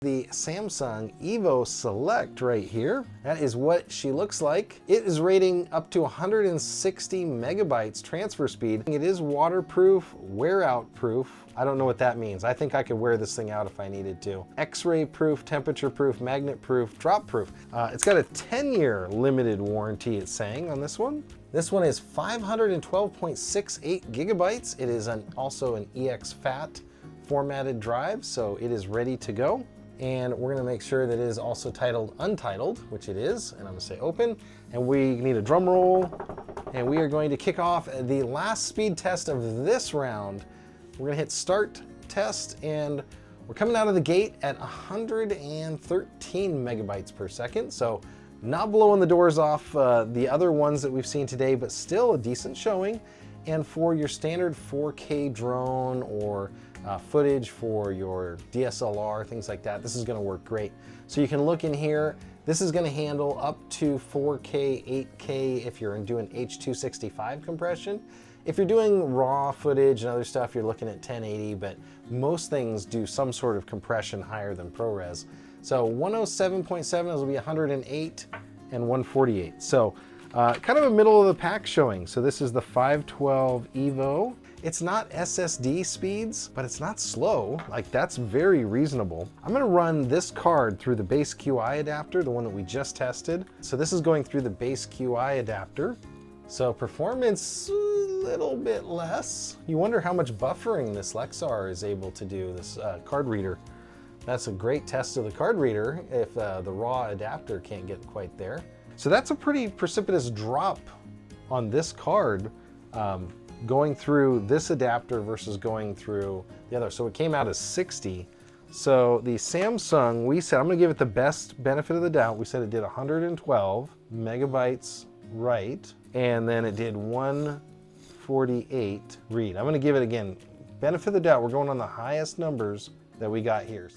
The Samsung EVO Select right here. That is what she looks like. It is rating up to 160 megabytes transfer speed. It is waterproof, wear out proof. I don't know what that means. I think I could wear this thing out if I needed to. X-ray proof, temperature proof, magnet proof, drop proof. It's got a 10-year limited warranty, it's saying on this one. This one is 512.68 gigabytes. It is also an EXFAT formatted drive, so it is ready to go. And we're gonna make sure that it is also titled Untitled, which it is, and I'm gonna say open. And we need a drum roll, and we are going to kick off the last speed test of this round. We're gonna hit start test, and we're coming out of the gate at 113 megabytes per second. So not blowing the doors off the other ones that we've seen today, but still a decent showing. And for your standard 4K drone or footage for your DSLR, things like that, this is gonna work great. So you can look in here. This is gonna handle up to 4K, 8K if you're doing H.265 compression. If you're doing raw footage and other stuff, you're looking at 1080, but most things do some sort of compression higher than ProRes. So 107.7, this will be 108 and 148. So kind of a middle of the pack showing. So this is the 512 EVO. It's not SSD speeds, but it's not slow. Like, that's very reasonable. I'm gonna run this card through the base QI adapter, the one that we just tested. So this is going through the base QI adapter. So performance, a little bit less. You wonder how much buffering this Lexar is able to do, this card reader. That's a great test of the card reader if the raw adapter can't get quite there. So that's a pretty precipitous drop on this card, going through this adapter versus going through the other. So it came out as 60. So the Samsung, we said, I'm gonna give it the best benefit of the doubt. We said it did 112 megabytes write, and then it did 148 read. I'm gonna give it, again, benefit of the doubt. We're going on the highest numbers that we got here.